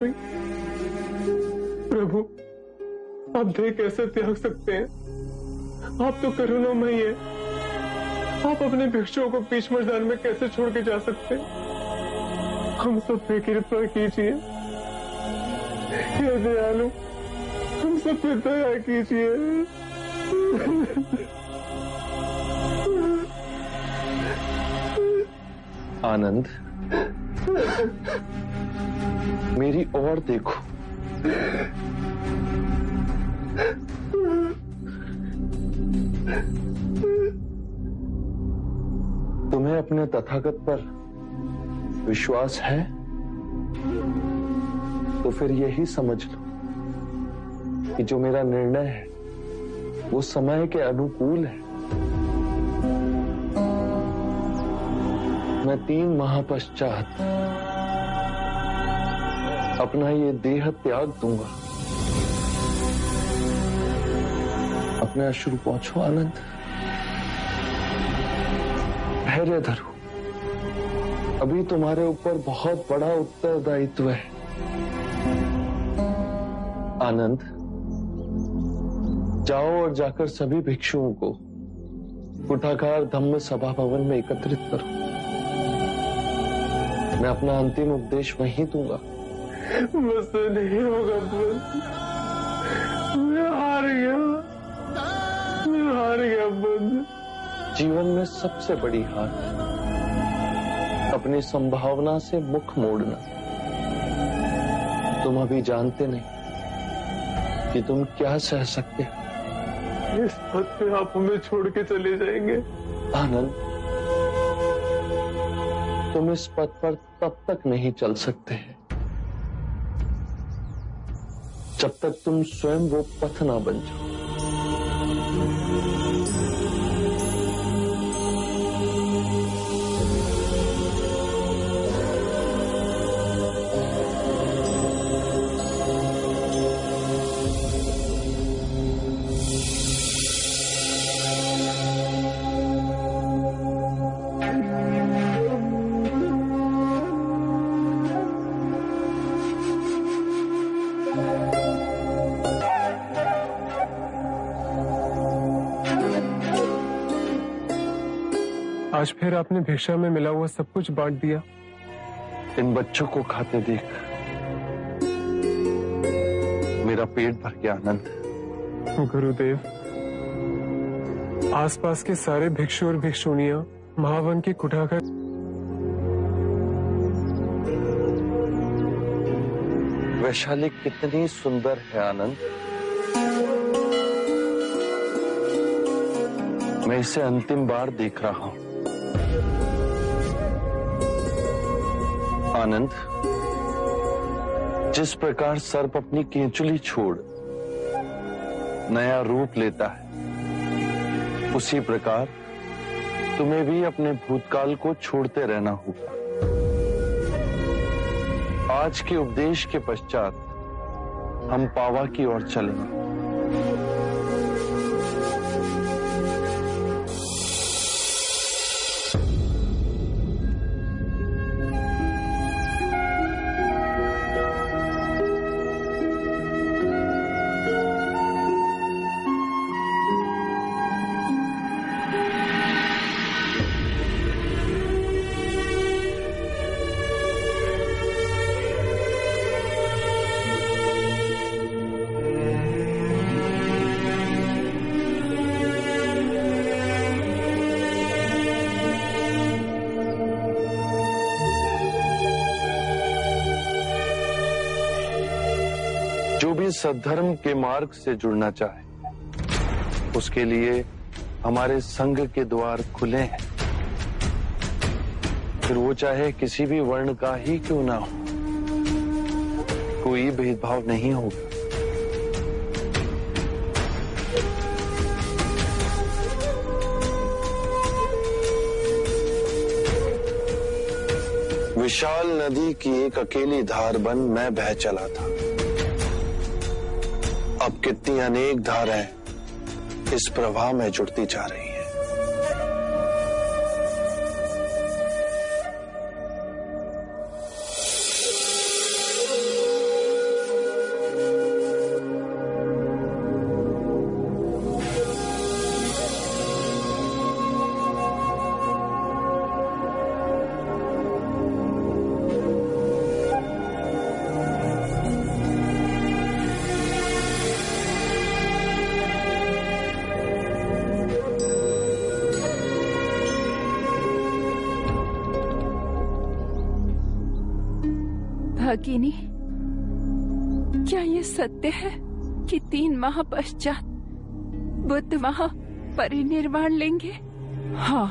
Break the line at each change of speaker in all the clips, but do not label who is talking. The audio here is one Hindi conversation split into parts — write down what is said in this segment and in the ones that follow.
हुई। प्रभु, आप देह कैसे त्याग सकते हैं? आप तो करुणामयी है। आप अपने भिक्षुओं को बीच मैदान में कैसे छोड़ के जा सकते हैं? हम सब पे कृपा कीजिए, हे दयालु, हम सब पे दया कीजिए।
आनंद, मेरी ओर देखो। तुम्हें अपने तथागत पर विश्वास है तो फिर यही समझ लो कि जो मेरा निर्णय है वो समय के अनुकूल है। मैं 3 माह पश्चात अपना ये देह त्याग दूंगा। अपने अश्रु पहुंचो आनंद, धैर्य धरो। अभी तुम्हारे ऊपर बहुत बड़ा उत्तरदायित्व है। आनंद, जाओ और जाकर सभी भिक्षुओं को कुठाकार धम्म सभा भवन में एकत्रित करो। मैं अपना अंतिम उपदेश वहीं दूंगा।
मुझसे नहीं होगा बस, मैं हार गया, मैं हार गया बंद।
जीवन में सबसे बड़ी हार अपनी संभावना से मुख मोड़ना। तुम अभी जानते नहीं कि तुम क्या सह सकते हो।
इस पद पे आप हमें छोड़ के चले जाएंगे?
आनंद, तुम इस पद पर तब तक नहीं चल सकते जब तक तुम स्वयं वो पथ ना बन जाओ।
आज फिर आपने भिक्षा में मिला हुआ सब कुछ बांट दिया।
इन बच्चों को खाते देख मेरा पेट भर गया आनंद।
गुरुदेव, आसपास के सारे भिक्षु और भिक्षुणियां महावन की कुठाकर
वैशाली कितनी सुंदर है आनंद। मैं इसे अंतिम बार देख रहा हूं। आनंद, जिस प्रकार सर्प अपनी केंचुली छोड़ नया रूप लेता है, उसी प्रकार तुम्हें भी अपने भूतकाल को छोड़ते रहना होगा। आज के उपदेश के पश्चात हम पावा की ओर चलेंगे। जो भी सद्धर्म के मार्ग से जुड़ना चाहे, उसके लिए हमारे संघ के द्वार खुले हैं। फिर वो चाहे किसी भी वर्ण का ही क्यों ना हो, कोई भेदभाव नहीं होगा। विशाल नदी की एक अकेली धार बन मैं बह चला था। अब कितनी अनेक धाराएं इस प्रवाह में जुड़ती जा रही हैं।
भगिनी, क्या ये सत्य है कि 3 माह पश्चात बुद्ध वहां परिनिर्वाण लेंगे? हाँ,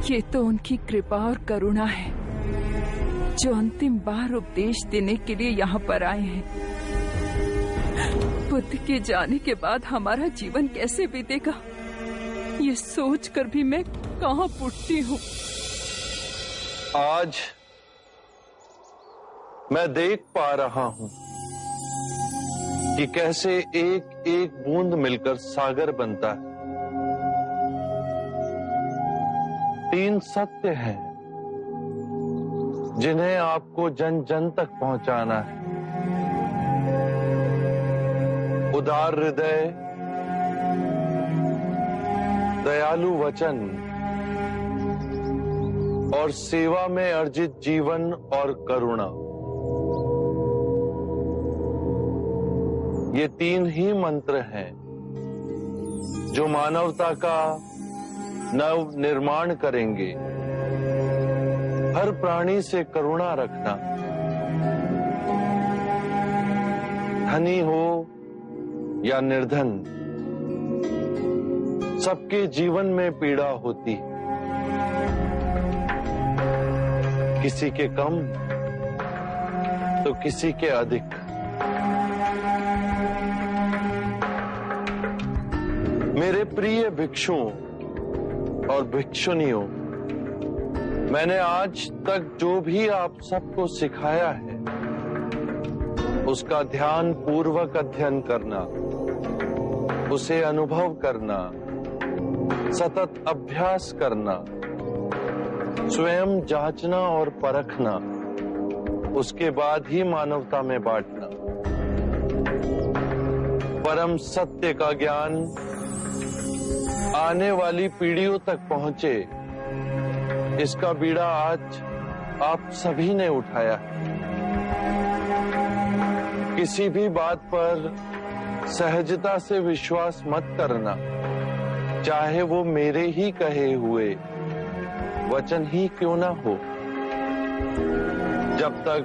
ये तो उनकी कृपा और करुणा है जो अंतिम बार उपदेश देने के लिए यहाँ पर आए हैं। बुद्ध के जाने के बाद हमारा जीवन कैसे बीतेगा, ये सोचकर भी मैं कहाँ फूटती हूँ।
आज मैं देख पा रहा हूं कि कैसे एक एक बूंद मिलकर सागर बनता है। 3 सत्य हैं जिन्हें आपको जन जन तक पहुंचाना है। उदार हृदय, दयालु वचन और सेवा में अर्जित जीवन और करुणा, ये 3 ही मंत्र हैं जो मानवता का नव निर्माण करेंगे। हर प्राणी से करुणा रखना, धनी हो या निर्धन, सबके जीवन में पीड़ा होती, किसी के कम तो किसी के अधिक। मेरे प्रिय भिक्षुओं और भिक्षुनियों, मैंने आज तक जो भी आप सबको सिखाया है उसका ध्यान पूर्वक अध्ययन करना, उसे अनुभव करना, सतत अभ्यास करना, स्वयं जांचना और परखना, उसके बाद ही मानवता में बांटना। परम सत्य का ज्ञान आने वाली पीढ़ियों तक पहुंचे, इसका बीड़ा आज आप सभी ने उठाया। किसी भी बात पर सहजता से विश्वास मत करना, चाहे वो मेरे ही कहे हुए वचन ही क्यों ना हो, जब तक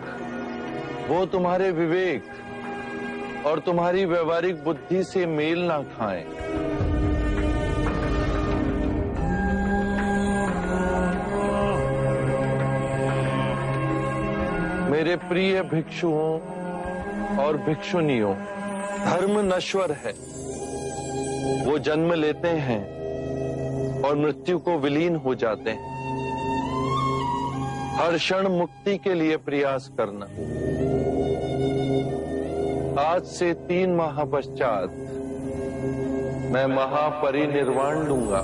वो तुम्हारे विवेक और तुम्हारी व्यवहारिक बुद्धि से मेल ना खाएं। मेरे प्रिय भिक्षुओं और भिक्षुनियों, धर्म नश्वर है, वो जन्म लेते हैं और मृत्यु को विलीन हो जाते हैं। हर क्षण मुक्ति के लिए प्रयास करना। आज से 3 माह पश्चात मैं महापरिनिर्वाण लूंगा।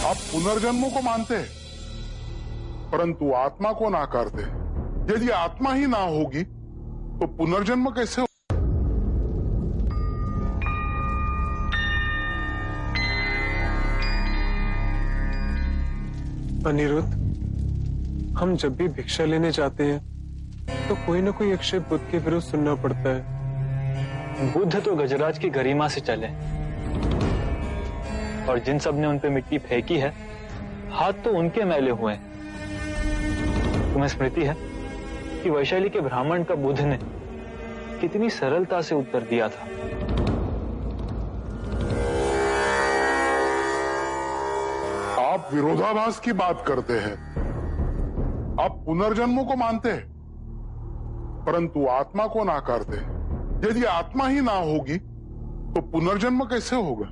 आप पुनर्जन्मों को मानते हैं परंतु आत्मा को नाकारते हैं। यदि आत्मा ही ना होगी तो पुनर्जन्म कैसे हो?
अनिरुद्ध, हम जब भी भिक्षा लेने जाते हैं तो कोई ना कोई अक्षय बुद्ध के विरुद्ध सुनना पड़ता है।
बुद्ध तो गजराज की गरिमा से चले, और जिन सब ने उन पे मिट्टी फेंकी है, हाथ तो उनके मैले हुए हैं। तुम्हें स्मृति है कि वैशाली के ब्राह्मण का बुद्ध ने कितनी सरलता से उत्तर दिया था।
आप विरोधाभास की बात करते हैं। आप पुनर्जन्मों को मानते हैं परंतु आत्मा को नाकारते हैं। यदि आत्मा ही ना होगी तो पुनर्जन्म कैसे होगा?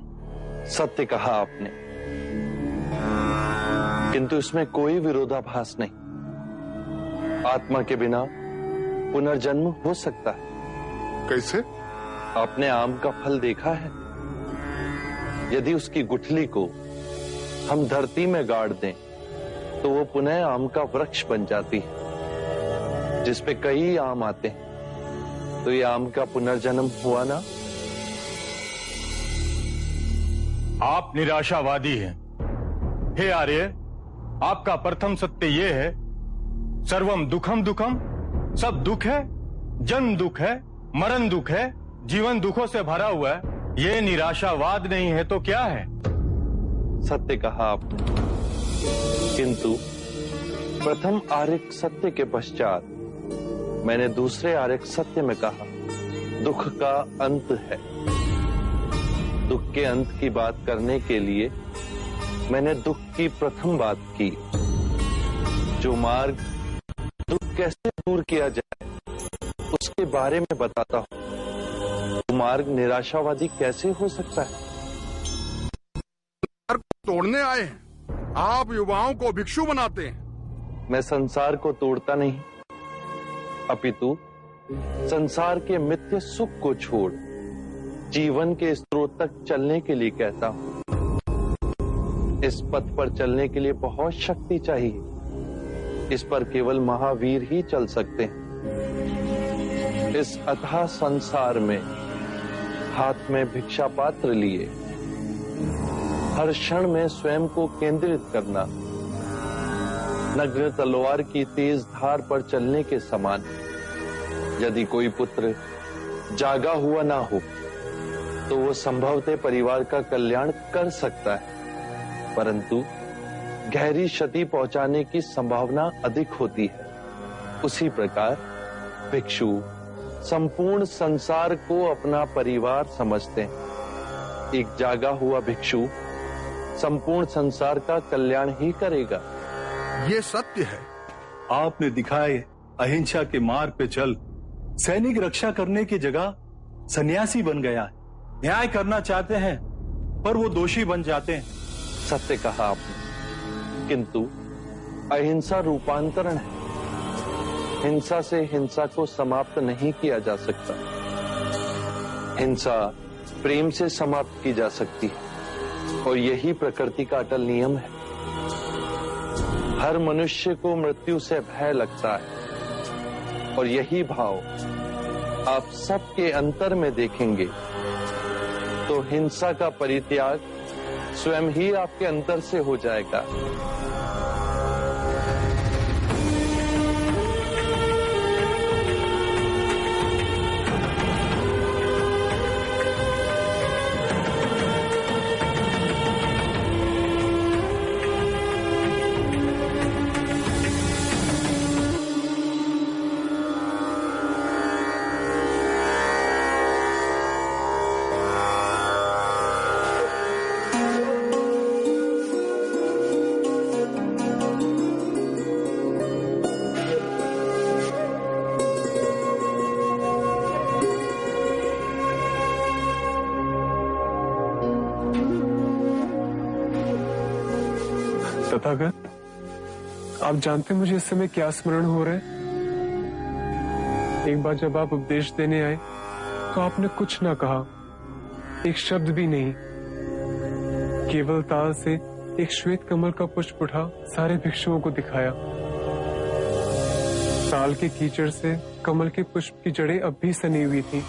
सत्य कहा आपने, किंतु इसमें कोई विरोधाभास नहीं। आत्मा के बिना पुनर्जन्म हो सकता है।
कैसे?
आपने आम का फल देखा है? यदि उसकी गुठली को हम धरती में गाड़ दें तो वो पुनः आम का वृक्ष बन जाती है, जिसपे कई आम आते हैं। तो ये आम का पुनर्जन्म हुआ ना?
आप निराशावादी हैं। हे आर्य,
आपका प्रथम सत्य ये है, सर्वम दुखम दुखम, सब दुख है, जन्म दुख है, मरण दुख है, जीवन दुखों से भरा हुआ है। ये निराशावाद नहीं है तो क्या है?
सत्य कहा आपने, किंतु प्रथम आर्यक सत्य के पश्चात मैंने दूसरे आर्यक सत्य में कहा दुख का अंत है। दुख के अंत की बात करने के लिए मैंने दुख की प्रथम बात की। जो मार्ग दुख कैसे दूर किया जाए उसके बारे में बताता हूं। तो मार्ग निराशावादी कैसे हो सकता है?
तोड़ने आए हैं, आप युवाओं को भिक्षु बनाते हैं।
मैं संसार को तोड़ता नहीं, अपितु संसार के मिथ्य सुख को छोड़ जीवन के स्रोत तक चलने के लिए कहता हूं। इस पथ पर चलने के लिए बहुत शक्ति चाहिए। इस पर केवल महावीर ही चल सकते हैं। इस अथाह संसार में हाथ में भिक्षा पात्र लिए हर क्षण में स्वयं को केंद्रित करना नग्न तलवार की तेज धार पर चलने के समान। यदि कोई पुत्र जागा हुआ ना हो तो वो संभवतः परिवार का कल्याण कर सकता है, परंतु गहरी क्षति पहुंचाने की संभावना अधिक होती है। उसी प्रकार भिक्षु संपूर्ण संसार को अपना परिवार समझते हैं। एक जागा हुआ भिक्षु संपूर्ण संसार का कल्याण ही करेगा।
ये सत्य है।
आपने दिखाए अहिंसा के मार्ग पे चल सैनिक रक्षा करने की जगह सन्यासी बन गया है। न्याय करना चाहते हैं पर वो दोषी बन जाते हैं।
सत्य कहा आपने, किंतु अहिंसा रूपांतरण है। हिंसा से हिंसा को समाप्त नहीं किया जा सकता। हिंसा प्रेम से समाप्त की जा सकती है और यही प्रकृति का अटल नियम है। हर मनुष्य को मृत्यु से भय लगता है और यही भाव आप सबके अंतर में देखेंगे तो हिंसा का परित्याग स्वयं ही आपके अंतर से हो जाएगा।
तथागत, आप जानते मुझे इस समय क्या स्मरण हो रहा है? एक बार जब आप उपदेश देने आए तो आपने कुछ ना कहा, एक शब्द भी नहीं। केवल ताल से एक श्वेत कमल का पुष्प उठा सारे भिक्षुओं को दिखाया। ताल के कीचड़ से कमल के पुष्प की जड़ें अब भी सनी हुई थी।